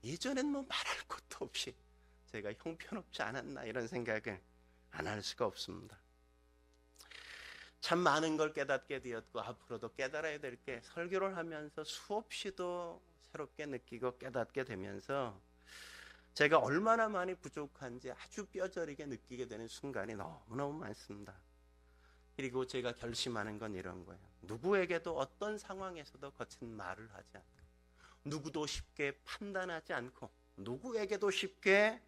예전엔 뭐 말할 것도 없이 제가 형편없지 않았나 이런 생각을 안 할 수가 없습니다. 참 많은 걸 깨닫게 되었고 앞으로도 깨달아야 될 게 설교를 하면서 수없이도 새롭게 느끼고 깨닫게 되면서 제가 얼마나 많이 부족한지 아주 뼈저리게 느끼게 되는 순간이 너무너무 많습니다. 그리고 제가 결심하는 건 이런 거예요. 누구에게도 어떤 상황에서도 거친 말을 하지 않고 누구도 쉽게 판단하지 않고 누구에게도 쉽게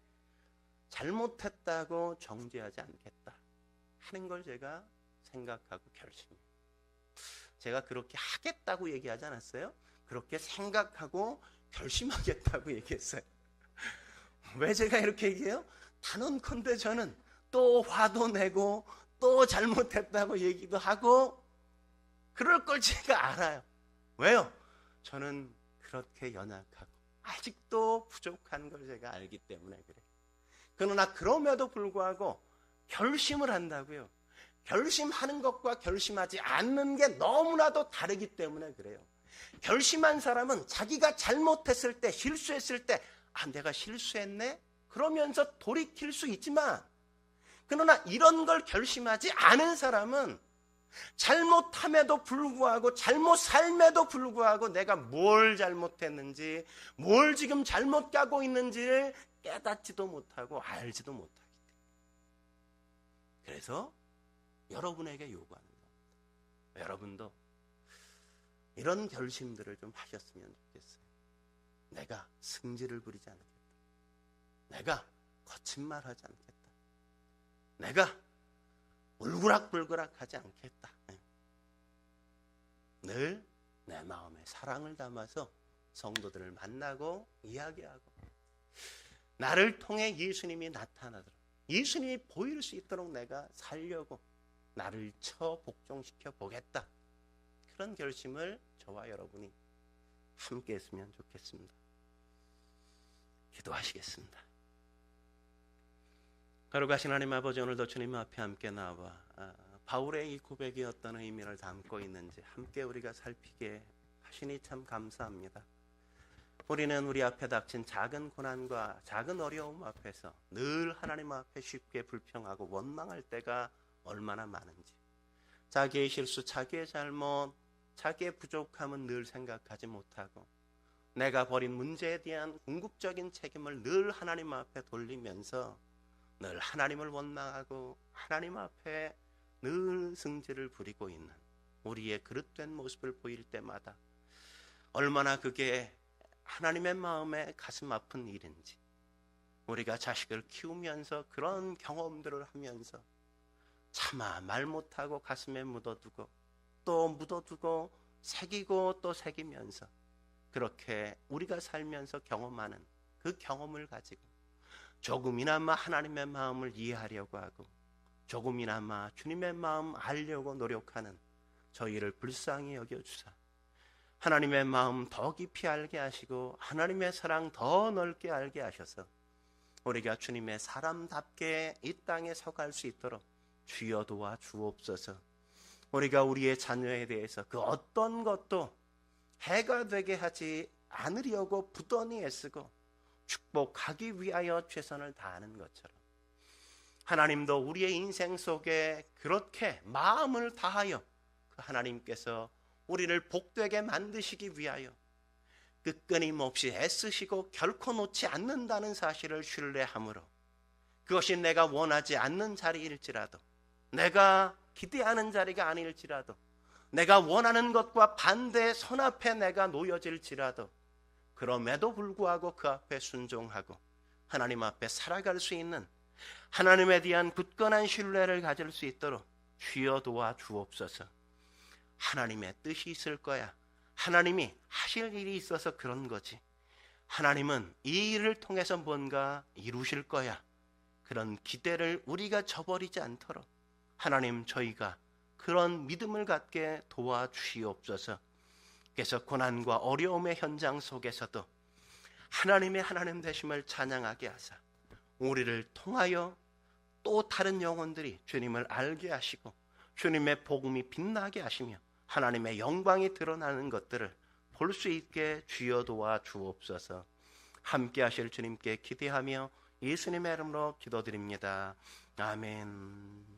잘못했다고 정죄하지 않겠다 하는 걸 제가 생각하고 결심해요. 제가 그렇게 하겠다고 얘기하지 않았어요? 그렇게 생각하고 결심하겠다고 얘기했어요. 왜 제가 이렇게 얘기해요? 단언컨대 저는 또 화도 내고 또 잘못했다고 얘기도 하고 그럴 걸 제가 알아요. 왜요? 저는 그렇게 연약하고 아직도 부족한 걸 제가 알기 때문에 그래요. 그러나 그럼에도 불구하고 결심을 한다고요. 결심하는 것과 결심하지 않는 게 너무나도 다르기 때문에 그래요. 결심한 사람은 자기가 잘못했을 때, 실수했을 때 내가 실수했네? 그러면서 돌이킬 수 있지만 그러나 이런 걸 결심하지 않은 사람은 잘못함에도 불구하고 잘못 삶에도 불구하고 내가 뭘 잘못했는지 뭘 지금 잘못 가고 있는지를 깨닫지도 못하고 알지도 못하기 때문에 그래서 여러분에게 요구하는 겁니다. 여러분도 이런 결심들을 좀 하셨으면 좋겠어요. 내가 승질을 부리지 않겠다. 내가 거짓말하지 않겠다. 내가 울그락불그락하지 않겠다. 늘 내 마음에 사랑을 담아서 성도들을 만나고 이야기하고 나를 통해 예수님이 나타나도록 예수님이 보일 수 있도록 내가 살려고 나를 복종시켜 보겠다. 그런 결심을 저와 여러분이 함께 했으면 좋겠습니다. 기도하시겠습니다. 거룩하신 하나님 아버지, 오늘도 주님 앞에 함께 나와 바울의 이 고백이 어떤 의미를 담고 있는지 함께 우리가 살피게 하시니 참 감사합니다. 우리는 우리 앞에 닥친 작은 고난과 작은 어려움 앞에서 늘 하나님 앞에 쉽게 불평하고 원망할 때가 얼마나 많은지, 자기의 실수, 자기의 잘못, 자기의 부족함은 늘 생각하지 못하고 내가 벌인 문제에 대한 궁극적인 책임을 늘 하나님 앞에 돌리면서 늘 하나님을 원망하고 하나님 앞에 늘 승질을 부리고 있는 우리의 그릇된 모습을 보일 때마다 얼마나 그게 하나님의 마음에 가슴 아픈 일인지, 우리가 자식을 키우면서 그런 경험들을 하면서 차마 말 못하고 가슴에 묻어두고 또 묻어두고 새기고 또 새기면서 그렇게 우리가 살면서 경험하는 그 경험을 가지고 조금이나마 하나님의 마음을 이해하려고 하고 조금이나마 주님의 마음 알려고 노력하는 저희를 불쌍히 여겨주사 하나님의 마음 더 깊이 알게 하시고 하나님의 사랑 더 넓게 알게 하셔서 우리가 주님의 사람답게 이 땅에 서갈 수 있도록 주여 도와 주옵소서. 우리가 우리의 자녀에 대해서 그 어떤 것도 해가 되게 하지 않으려고 부단히 애쓰고 축복하기 위하여 최선을 다하는 것처럼 하나님도 우리의 인생 속에 그렇게 마음을 다하여 그 하나님께서 우리를 복되게 만드시기 위하여 끊임없이 애쓰시고 결코 놓지 않는다는 사실을 신뢰함으로 그것이 내가 원하지 않는 자리일지라도 내가 기대하는 자리가 아닐지라도 내가 원하는 것과 반대의 선 앞에 내가 놓여질지라도 그럼에도 불구하고 그 앞에 순종하고 하나님 앞에 살아갈 수 있는 하나님에 대한 굳건한 신뢰를 가질 수 있도록 주여 도와 주옵소서. 하나님의 뜻이 있을 거야. 하나님이 하실 일이 있어서 그런 거지. 하나님은 이 일을 통해서 뭔가 이루실 거야. 그런 기대를 우리가 저버리지 않도록 하나님 저희가 그런 믿음을 갖게 도와주시옵소서. 그래서 고난과 어려움의 현장 속에서도 하나님의 하나님 되심을 찬양하게 하사 우리를 통하여 또 다른 영혼들이 주님을 알게 하시고 주님의 복음이 빛나게 하시며 하나님의 영광이 드러나는 것들을 볼 수 있게 주여 도와 주옵소서. 함께 하실 주님께 기대하며 예수님의 이름으로 기도드립니다. 아멘.